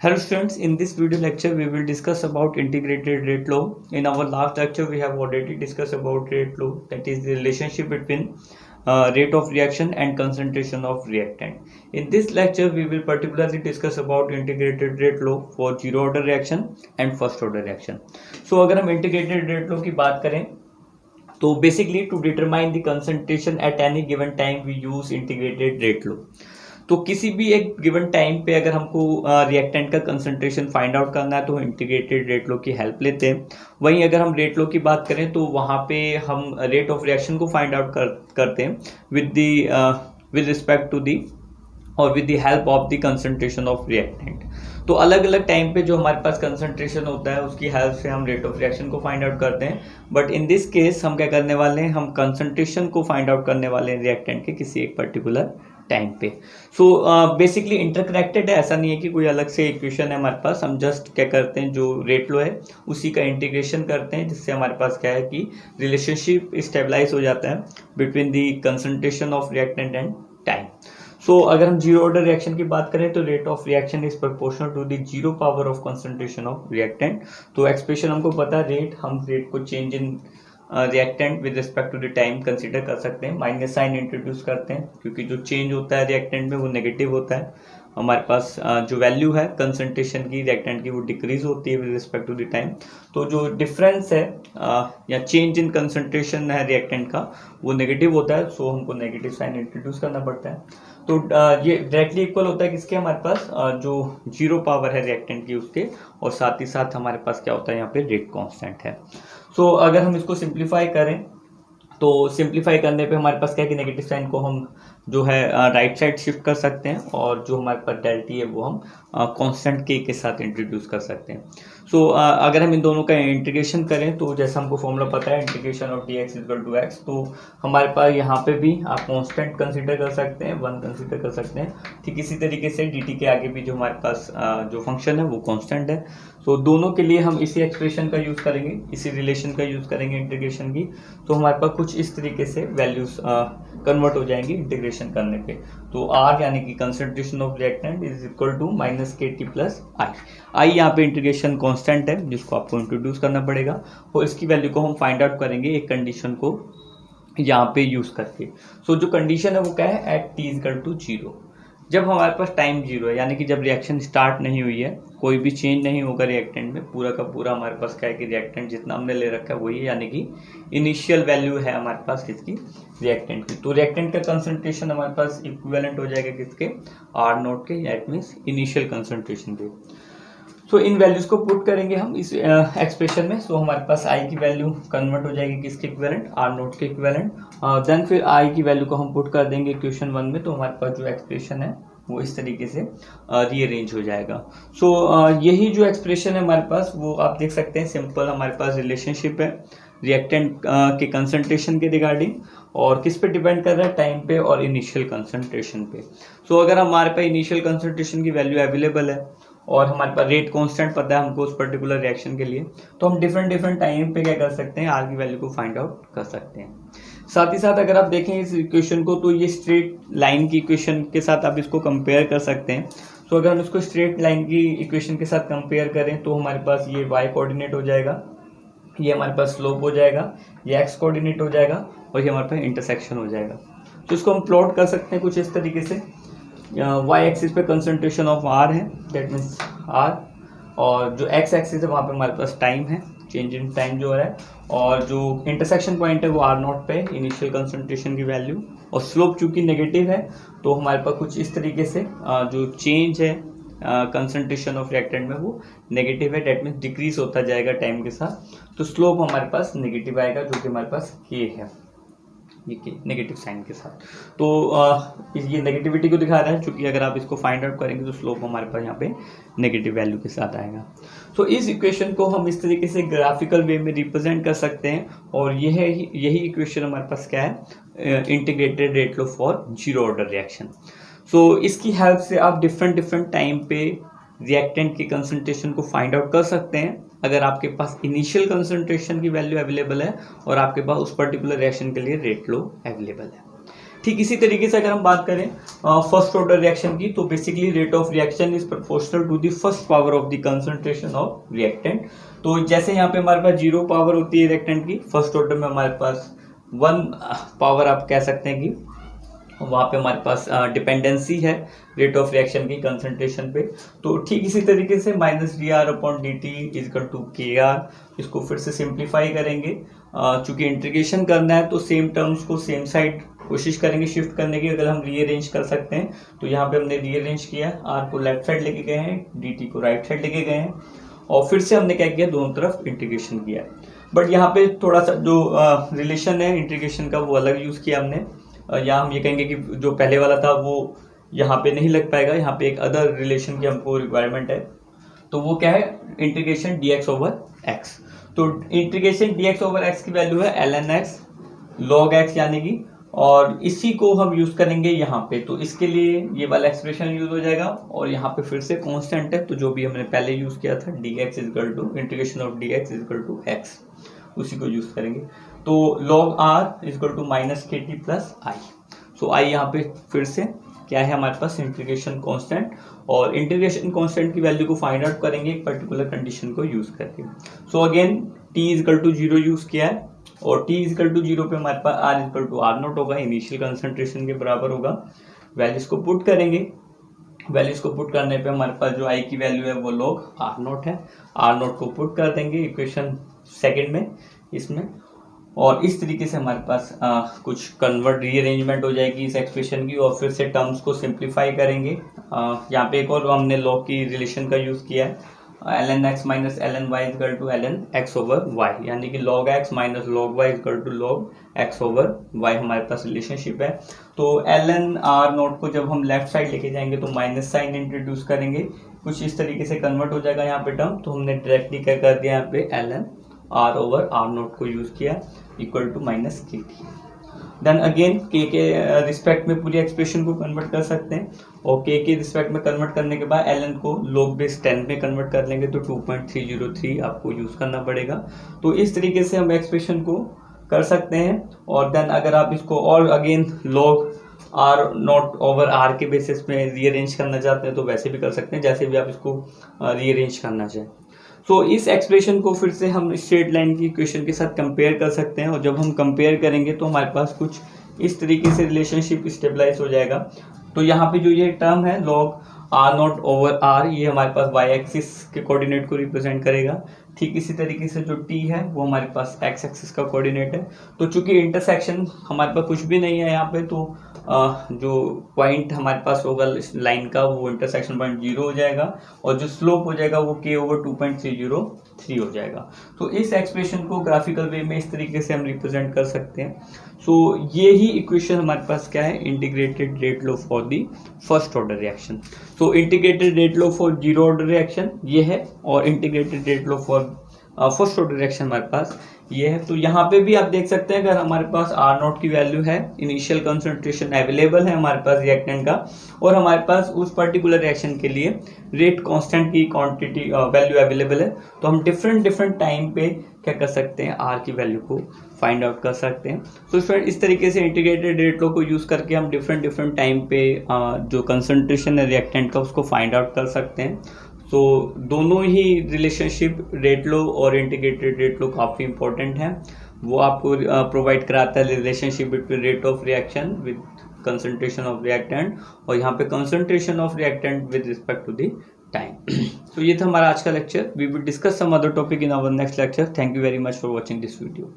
Hello students, in this video lecture we will discuss about integrated rate law. In our last lecture we have already discussed about rate law, that is the relationship between rate of reaction and concentration of reactant. In this lecture we will particularly discuss about integrated rate law for zero order reaction and first order reaction. So अगर हम integrated rate law की बात करें तो basically to determine the concentration at any given time we use integrated rate law. तो किसी भी एक गिवन टाइम पे अगर हमको रिएक्टेंट का कंसंट्रेशन फाइंड आउट करना है तो इंटीग्रेटेड रेट लो की हेल्प लेते हैं. वहीं अगर हम रेट लो की बात करें तो वहाँ पे हम रेट ऑफ रिएक्शन को फाइंड आउट करते हैं विद रिस्पेक्ट टू दी और with the help of the concentration of reactant. तो अलग अलग टाइम पे जो हमारे पास कंसंट्रेशन होता है उसकी हेल्प से हम रेट ऑफ रिएक्शन को फाइंड आउट करते हैं. बट इन दिस केस हम क्या करने वाले हैं, हम कंसंट्रेशन को फाइंड आउट करने वाले हैं रिएक्टेंट के किसी एक पर्टिकुलर टाइम पे. सो बेसिकली इंटरकनेक्टेड है, ऐसा नहीं है कि कोई अलग से इक्वेशन है हमारे पास. हम जस्ट क्या करते हैं, जो रेट लो है उसी का इंटीग्रेशन करते हैं जिससे हमारे पास क्या है कि रिलेशनशिप स्टेबलाइज हो जाता है between the concentration of reactant and time. So अगर हम जीरो ऑर्डर रिएक्शन की बात करें तो rate of reaction is proportional to the zero power of concentration of reactant. तो एक्सप्रेशन हमको पता है रेट, हम रेट को change in reactant with respect to the time consider कर सकते हैं. माइनस साइन इंट्रोड्यूस करते हैं क्योंकि जो चेंज होता है रिएक्टेंट में वो नेगेटिव होता है. हमारे पास जो वैल्यू है कंसंट्रेशन की रिएक्टेंट की वो डिक्रीज होती है with respect to the time. तो जो डिफरेंस है या चेंज इन कंसंट्रेशन है रिएक्टेंट का वो नेगेटिव होता है. सो हमको नेगेटिव साइन इंट्रोड्यूस करना पड़ता है. तो ये डायरेक्टली इक्वल होता है किसके, हमारे पास जो जीरो पावर है रिएक्टेंट की उसके, और साथ ही साथ हमारे पास क्या होता है यहाँ पे रेट कांस्टेंट है. सो अगर हम इसको सिंप्लीफाई करें तो सिंप्लीफाई करने पे हमारे पास क्या है कि नेगेटिव साइन को हम जो है राइट साइड शिफ्ट कर सकते हैं और जो हमारे पास डेल टी है वो हम कांस्टेंट के साथ इंट्रोड्यूस कर सकते हैं. सो अगर हम इन दोनों का इंटीग्रेशन करें तो जैसा हमको फॉर्मूला पता है integration of d x equal to x, तो हमारे पास यहाँ पे भी आप कांस्टेंट कंसीडर कर सकते हैं, 1 कंसीडर कर सकते हैं. ठीक इसी तरीके से डी टी के आगे भी जो हमारे पास जो फंक्शन है वो कांस्टेंट है. सो दोनों के लिए हम इसी एक्सप्रेशन का यूज़ करेंगे, इसी रिलेशन का यूज़ करेंगे इंटीग्रेशन की. तो हमारे पास कुछ इस तरीके से वैल्यूज कन्वर्ट हो जाएंगी इंटीग्रेशन करने पे. तो आर यानी कि concentration of reactant is equal to minus k t plus i. I यहाँ पे इंटीग्रेशन कांस्टेंट है जिसको आपको इंट्रोड्यूस करना पड़ेगा और इसकी वैल्यू को हम फाइंड आउट करेंगे एक कंडीशन को यहाँ पे यूज़ करके. सो जो कंडीशन है वो क्या है, at t equal to zero. जब हमारे पास टाइम जीरो है यानी कि जब रिएक्शन स्टार्ट नहीं हुई है, कोई भी चेंज नहीं होगा रिएक्टेंट में, पूरा का पूरा हमारे पास क्या है कि रिएक्टेंट जितना हमने ले रखा है वही है, यानी कि इनिशियल वैल्यू है हमारे पास किसकी, रिएक्टेंट की. तो रिएक्टेंट का कंसंट्रेशन हमारे पास इक्विवेलेंट हो जाएगा किसके, आर नोट के, दैट मीन्स इनिशियल कंसंट्रेशन के. सो इन वैल्यूज को पुट करेंगे हम इस एक्सप्रेशन में. सो हमारे पास आई की वैल्यू कन्वर्ट हो जाएगी किसके इक्विवेलेंट, आर नोट के इक्विवेलेंट. देन फिर आई की वैल्यू को हम पुट कर देंगे इक्वेशन 1 में. तो हमारे पास जो एक्सप्रेशन है वो इस तरीके से रीअरेंज हो जाएगा. सो यही जो एक्सप्रेशन है हमारे पास वो आप देख सकते हैं, सिंपल हमारे पास रिलेशनशिप है रिएक्टेंट के कंसंट्रेशन के रिगार्डिंग, और किस पे डिपेंड कर रहा है, टाइम पे और इनिशियल कंसंट्रेशन पे. सो अगर हमारे पास इनिशियल कंसंट्रेशन की वैल्यू अवेलेबल है और हमारे पास रेट कांस्टेंट पता है हमको उस पर्टिकुलर रिएक्शन के लिए, तो हम डिफरेंट टाइम पे क्या कर सकते हैं, आर की वैल्यू को फाइंड आउट कर सकते हैं. साथ ही साथ अगर आप देखें इस इक्वेशन को तो ये स्ट्रेट लाइन की इक्वेशन के साथ आप इसको कंपेयर कर सकते हैं. सो अगर हम इसको स्ट्रेट लाइन की इक्वेशन के साथ कंपेयर करें तो हमारे पास ये y कोऑर्डिनेट हो जाएगा, ये हमारे पास स्लोप हो जाएगा, ये x कोऑर्डिनेट हो जाएगा और ये हमारे पास इंटरसेक्शन हो जाएगा. तो इसको हम प्लॉट कर सकते हैं कुछ इस तरीके से. y एक्सिस पे कंसंट्रेशन ऑफ r है, दैट मीन्स r, और जो x एक्सिस है वहाँ पे हमारे पास टाइम है, चेंज इन टाइम जो है, और जो इंटरसेक्शन पॉइंट है वो आर नॉट पे इनिशियल कंसंट्रेशन की वैल्यू, और स्लोप चूंकि नेगेटिव है तो हमारे पास कुछ इस तरीके से जो चेंज है कंसंट्रेशन ऑफ रिएक्टेंट में वो नेगेटिव है, डेट मीन्स डिक्रीज होता जाएगा टाइम के साथ. तो स्लोप हमारे पास नेगेटिव आएगा जो कि हमारे पास के है, ये नेगेटिव साइन के साथ. तो ये नेगेटिविटी को दिखा रहा है, क्योंकि अगर आप इसको फाइंड आउट करेंगे तो स्लोप हमारे पास यहाँ पे नेगेटिव वैल्यू के साथ आएगा. तो इस इक्वेशन को हम इस तरीके से ग्राफिकल वे में रिप्रेजेंट कर सकते हैं, और यही इक्वेशन हमारे पास क्या है, integrated rate law for zero order reaction. So इसकी हेल्प से आप डिफरेंट टाइम पे रिएक्टेंट की कंसंट्रेशन को फाइंड आउट कर सकते हैं अगर आपके पास इनिशियल कंसंट्रेशन की वैल्यू अवेलेबल है और आपके पास उस पर्टिकुलर रिएक्शन के लिए रेट लो अवेलेबल है. ठीक इसी तरीके से अगर हम बात करें फर्स्ट ऑर्डर रिएक्शन की, तो basically rate of reaction is proportional to the first power of the concentration of reactant. तो जैसे यहाँ पे हमारे पास 0 पावर होती है रिएक्टेंट की, फर्स्ट ऑर्डर में हमारे पास 1 पावर आप कह सकते हैं कि वहाँ पे हमारे पास डिपेंडेंसी है रेट ऑफ रिएक्शन की कंसंट्रेशन पे। तो ठीक इसी तरीके से -dr/dt इक्वल टू kr, इसको फिर से सिंप्लीफाई करेंगे। चूंकि इंटीग्रेशन करना है तो सेम टर्म्स को सेम साइड कोशिश करेंगे शिफ्ट करने की, अगर हम रीअरेंज कर सकते हैं तो यहाँ पे हमने रीअरेंज किया, r को लेफ्ट साइड लेके गए हैं, dt को राइट साइड लेके गए हैं, और फिर से हमने क्या किया, दोनों तरफ इंटीग्रेशन किया। बट यहाँ पे थोड़ा सा जो रिलेशन है इंटीग्रेशन का वो अलग यूज़ किया हमने। या हम ये कहेंगे कि जो पहले वाला था वो यहाँ पे नहीं लग पाएगा, यहाँ पे एक अदर रिलेशन की हमको रिक्वायरमेंट है। तो वो क्या है, इंटीग्रेशन dx/x। तो इंटीग्रेशन dx/x की वैल्यू है ln x log x यानी कि, और इसी को हम यूज करेंगे यहाँ पे। तो इसके लिए ये वाला एक्सप्रेशन यूज हो जाएगा, और यहाँ पे फिर से कांस्टेंट है, तो जो भी हमने पहले यूज किया था dx equal to integration of dx equal to x, उसी को यूज करेंगे। तो log r equal to -kt plus i। So i यहाँ पे फिर से क्या है हमारे पास, इंटीग्रेशन कांस्टेंट, और इंटीग्रेशन कांस्टेंट की वैल्यू को फाइंड आउट करेंगे एक पर्टिकुलर कंडीशन को यूज करके। So again t equal to 0 use किया है, और t इक्वल टू 0 पे हमारे पास r इक्वल टू r0 होगा, इनिशियल कंसंट्रेशन के बराबर होगा। वैल्यूज को पुट करेंगे, वैल्यूज को पुट करने पे हमारे पास जो i की वैल्यू है वो log r0 है, r0 को पुट कर देंगे इक्वेशन सेकंड में इसमें, और इस तरीके से हमारे पास कुछ कन्वर्ट रीअरेंजमेंट हो जाएगी इस एक्सप्रेशन की, और फिर से टर्म्स को सिंप्लीफाई करेंगे। यहाँ पे एक और हमने लॉग की रिलेशन का यूज़ किया है, ln x minus ln y equal to ln x over y, यानी कि log x minus log y equal to log x over y हमारे पास रिलेशनशिप है। तो ln r0 को जब हम लेफ्ट साइड लेके जाएंगे तो माइनस साइन इंट्रोड्यूस करेंगे, कुछ इस तरीके से कन्वर्ट हो जाएगा यहाँ पे टर्म। तो हमने डायरेक्टली क्या कर दिया, यहाँ पे ln r ओवर r0 को यूज़ किया equal to -kt। Then again k के रिस्पेक्ट में पूरी एक्सप्रेशन को कन्वर्ट कर सकते हैं, और k के रिस्पेक्ट में कन्वर्ट करने के बाद ln को log बेस 10 में कन्वर्ट कर लेंगे, तो 2.303 आपको यूज़ करना पड़ेगा। तो इस तरीके से हम एक्सप्रेशन को कर सकते हैं। और देन अगर आप इसको और again log r0 over r के बेसिस में रीअरेंज करना चाहते हैं तो वैसे भी कर सकते हैं, जैसे भी आप इसको रीअरेंज करना चाहें। सो इस एक्सप्रेशन को फिर से हम स्ट्रेट लाइन की इक्वेशन के साथ कंपेयर कर सकते हैं, और जब हम कंपेयर करेंगे तो हमारे पास कुछ इस तरीके से रिलेशनशिप स्टेबलाइज हो जाएगा। तो यहाँ पे जो ये टर्म है log r0 ओवर r, ये हमारे पास y एक्सिस के कोऑर्डिनेट को रिप्रेजेंट करेगा। ठीक इसी तरीके से जो t है वो हमारे पास x एक्सिस का कोऑर्डिनेट है। तो चूंकि इंटरसेक्शन हमारे पास कुछ भी नहीं है यहाँ पे, तो जो पॉइंट हमारे पास होगा लाइन का वो इंटरसेक्शन पॉइंट 0 हो जाएगा, और जो स्लोप हो जाएगा वो k ओवर 2.303 हो जाएगा। तो इस एक्सप्रेशन को ग्राफिकल वे में इस तरीके से हम रिप्रेजेंट कर सकते हैं। सो ये ही इक्वेशन हमारे पास क्या है, integrated rate law for the first order reaction. So integrated rate law for zero order reaction ये है, और integrated rate law for first order reaction हमारे पास ये है। तो यहाँ पे भी आप देख सकते हैं, अगर हमारे पास r0 की वैल्यू है, इनिशियल कंसंट्रेशन अवेलेबल है हमारे पास रिएक्टेंट का, और हमारे पास उस पर्टिकुलर रिएक्शन के लिए रेट कांस्टेंट की क्वांटिटी वैल्यू अवेलेबल है, तो हम डिफरेंट टाइम पे क्या कर सकते हैं, r की वैल्यू को फाइंड आउट कर सकते हैं। तो फ्रेंड इस तरीके से इंटीग्रेटेड रेट लॉ को यूज़ करके हम डिफरेंट टाइम पे जो कंसंट्रेशन है रिएक्टेंट का उसको फाइंड आउट कर सकते हैं। तो दोनों ही रिलेशनशिप रेट लॉ और इंटीग्रेटेड रेट लॉ काफ़ी इंपॉर्टेंट है, वो आपको प्रोवाइड कराता है relationship between rate of reaction with concentration of reactant, और यहाँ पे concentration of reactant with respect to the time. तो ये था हमारा आज का lecture. We will discuss some other topic in our next lecture. Thank you very much for watching this video.